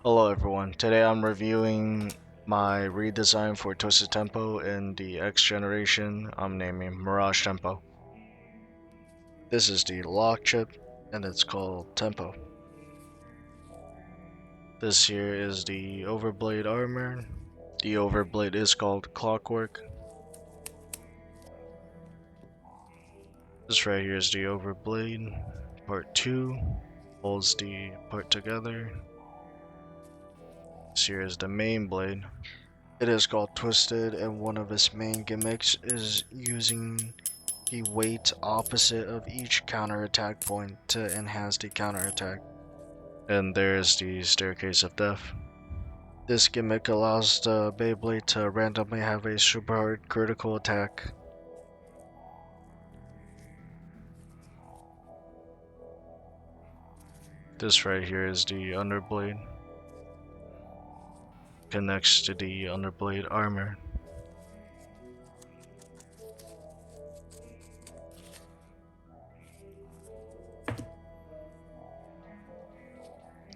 Hello everyone, today I'm reviewing my redesign for Twisted Tempo in the X generation. I'm naming Mirage Tempo. This is the lock chip and it's called Tempo. This here is the overblade armor. The overblade is called Clockwork. This right here is the overblade. Part 2 holds the part together. This here is the main blade. It is called Twisted, and one of its main gimmicks is using the weight opposite of each counterattack point to enhance the counterattack. And there's the Staircase of Death. This gimmick allows the Beyblade to randomly have a super hard critical attack. This right here is the underblade. Connects to the underblade armor.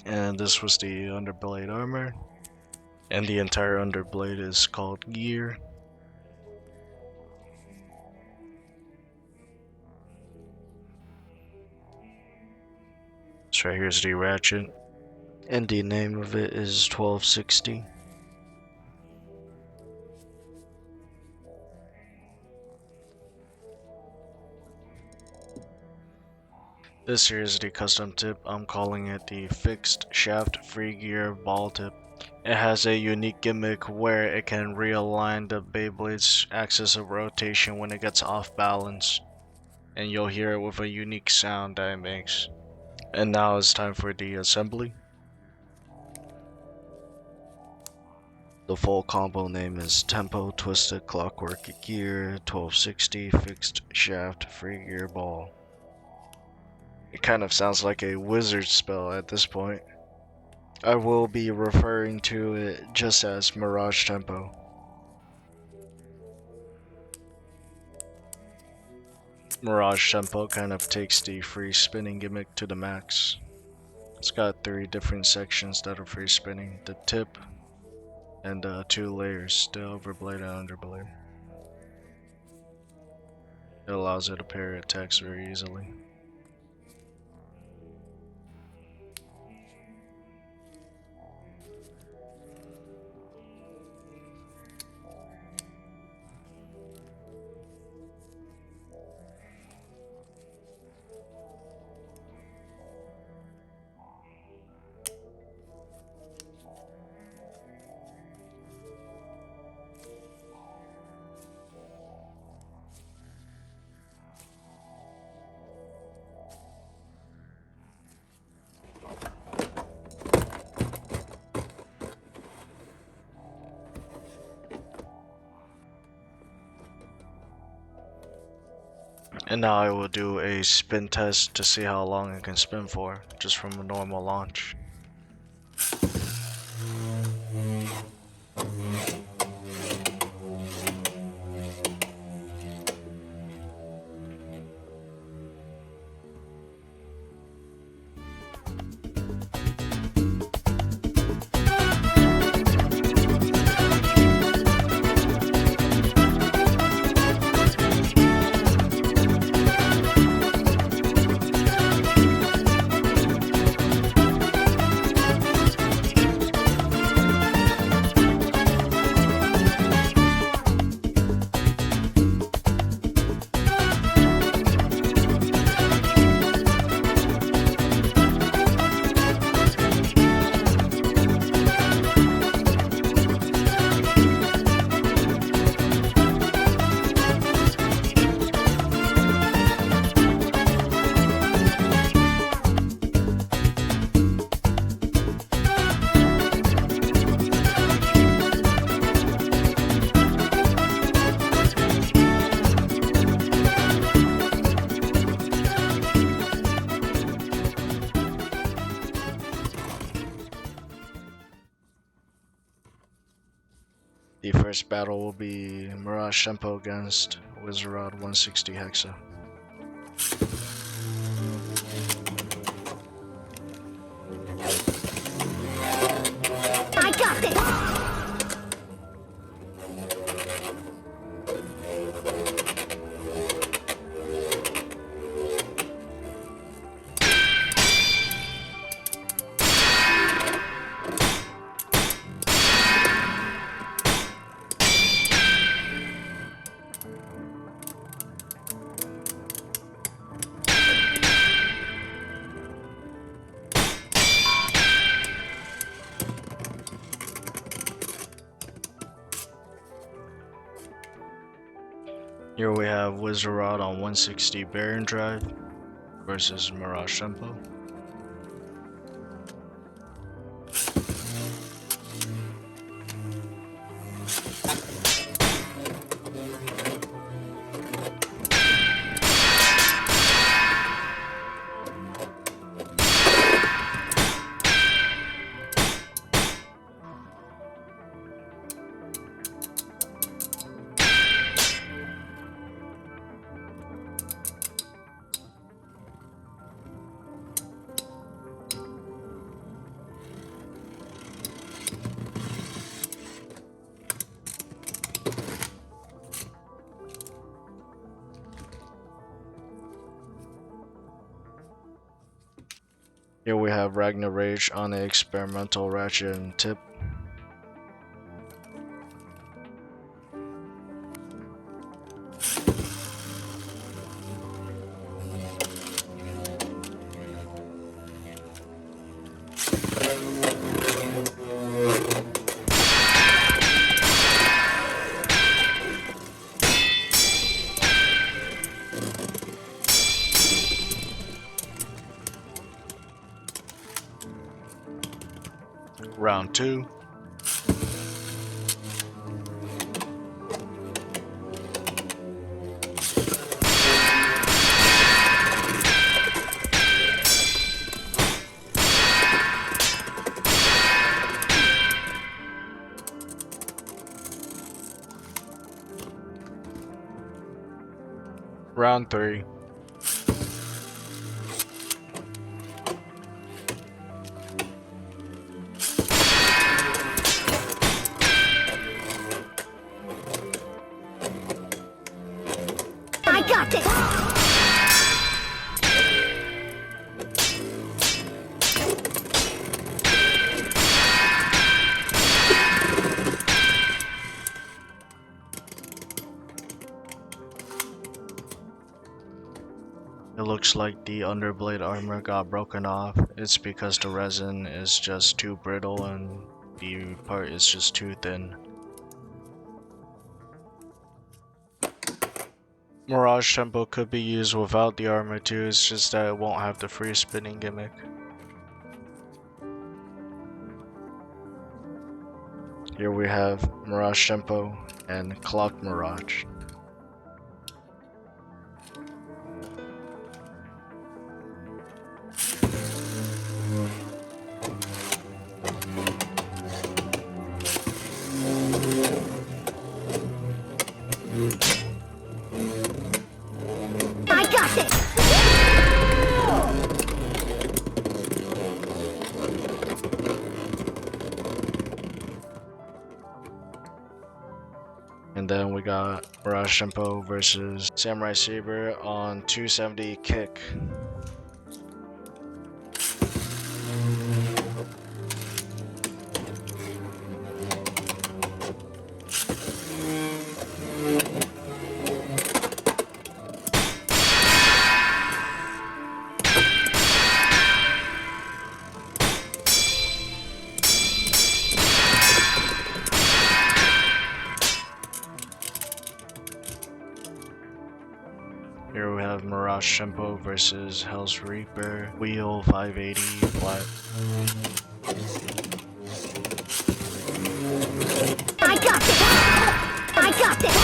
And this was the underblade armor. And the entire underblade is called gear. This right here is the ratchet. And the name of it is 1260. This here is the custom tip. I'm calling it the fixed shaft free gear ball tip. It has a unique gimmick where it can realign the Beyblade's axis of rotation when it gets off balance. And you'll hear it with a unique sound that it makes. And now it's time for the assembly. The full combo name is Tempo Twisted Clockwork Gear 1260 Fixed Shaft Free Gear Ball. It kind of sounds like a wizard spell at this point. I will be referring to it just as Mirage Tempo. Mirage Tempo kind of takes the free spinning gimmick to the max. It's got 3 different sections that are free spinning: the tip and 2 layers, the overblade and underblade. It allows it to pair attacks very easily. And now I will do a spin test to see how long it can spin for, just from a normal launch. The first battle will be Mirage Tempo against WaveDash 160 Hexa. Here we have Wizard Rod on 160 bearing drive versus Mirage Tempo. Here we have Ragna Rage on the experimental ratchet and tip. Round 2. Round 3. I got this! It looks like the underblade armor got broken off. It's because the resin is just too brittle and the part is just too thin. Mirage Tempo could be used without the armor too, it's just that it won't have the free spinning gimmick. Here we have Mirage Tempo and Clock Mirage. I got this! And then we got Mirage Tempo versus Samurai Saber on 270 kick. Here we have Mirage Tempo versus Hell's Reaper, wheel 580 flat. I got this! I got this!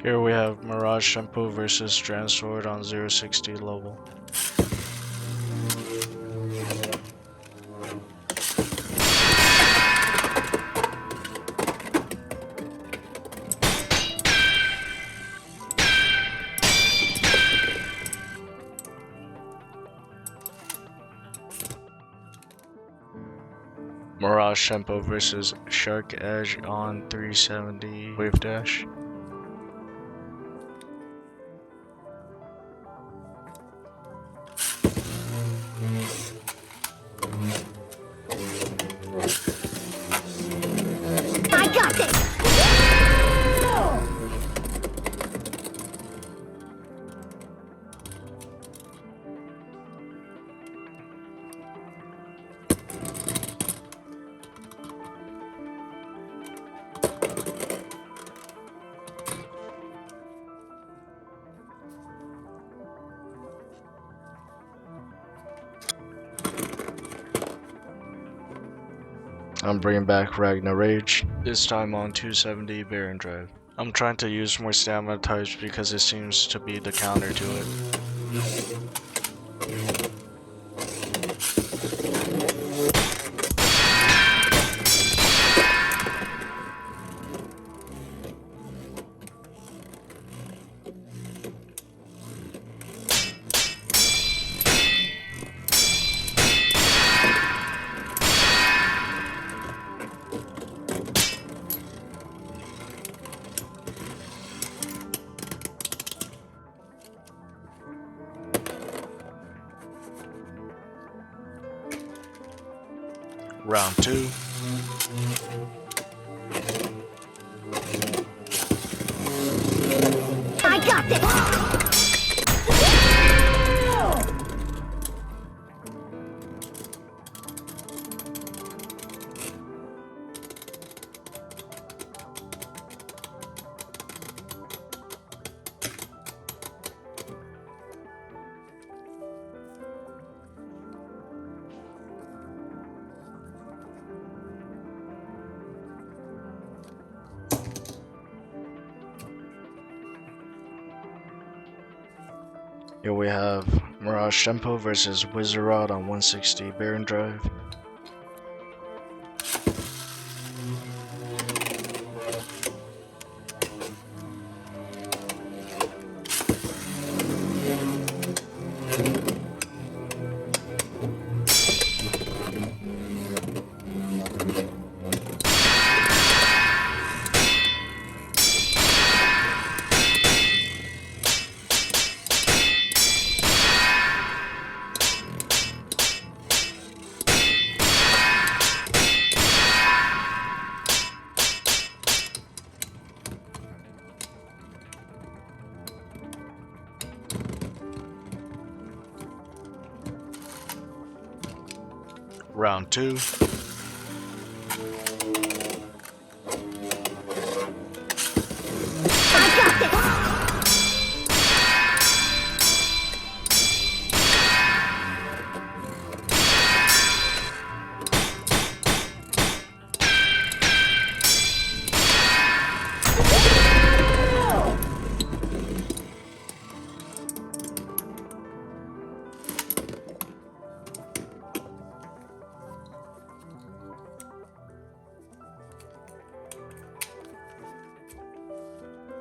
Here we have Mirage Tempo versus Dran Sword on 060 level. Mirage Tempo versus Shark Edge on 370 WaveDash. I got this! I'm bringing back Ragna Rage, this time on 270 bearing drive. I'm trying to use more stamina types because it seems to be the counter to it. Round 2. I got this! Here we have Mirage Tempo versus Wizard Rod on 160 bearing drive. Round 2. I got this!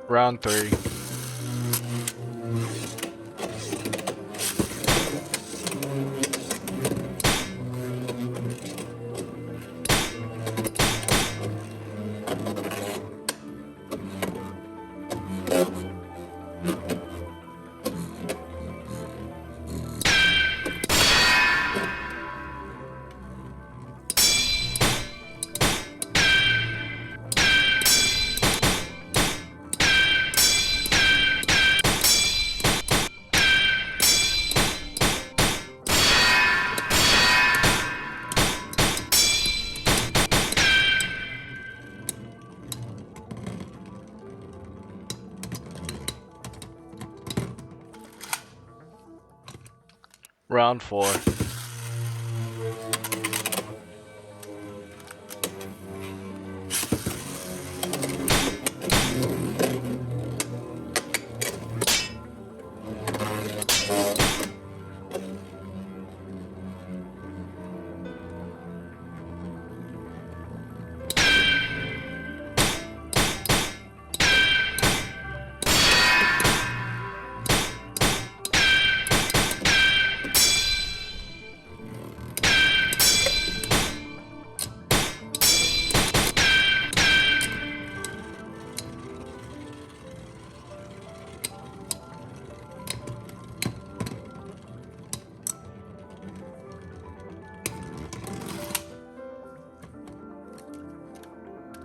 Round 3. Round 4.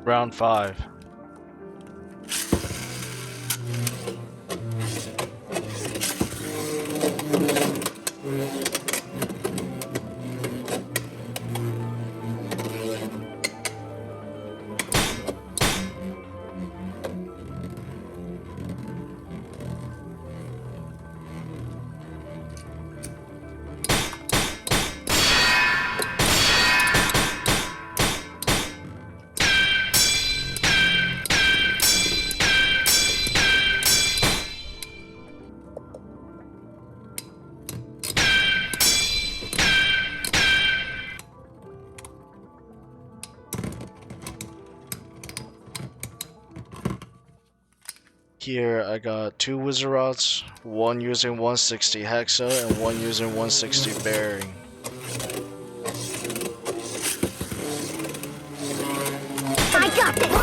Round 5. Here I got 2 wizard rods, one using 160 Hexa and one using 160 bearing. I got this!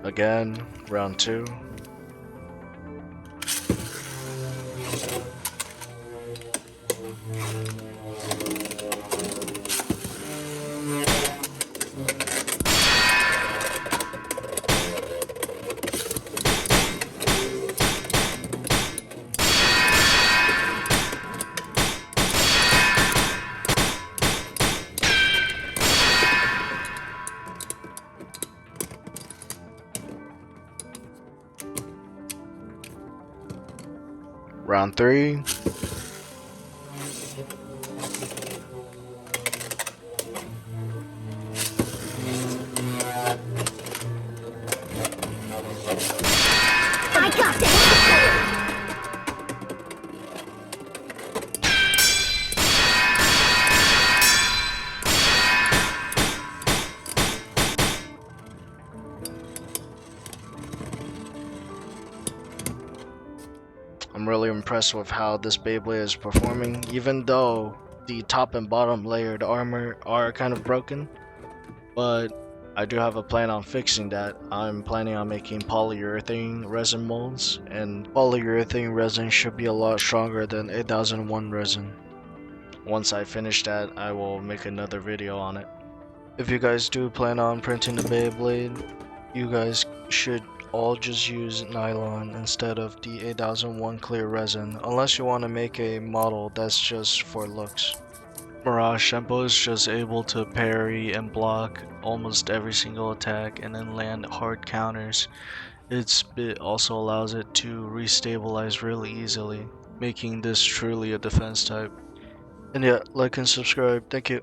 Again, round 2. Round 3. I got this! I'm really impressed with how this Beyblade is performing, even though the top and bottom layered armor are kind of broken. But I do have a plan on fixing that. I'm planning on making polyurethane resin molds, and polyurethane resin should be a lot stronger than 8001 resin. Once I finish that, I will make another video on it. If you guys do plan on printing the Beyblade, you guys should all just use nylon instead of the 8001 clear resin, unless you want to make a model that's just for looks. Mirage Tempo is just able to parry and block almost every single attack and then land hard counters. Its bit also allows it to restabilize really easily, making this truly a defense type. And yeah, like and subscribe. Thank you.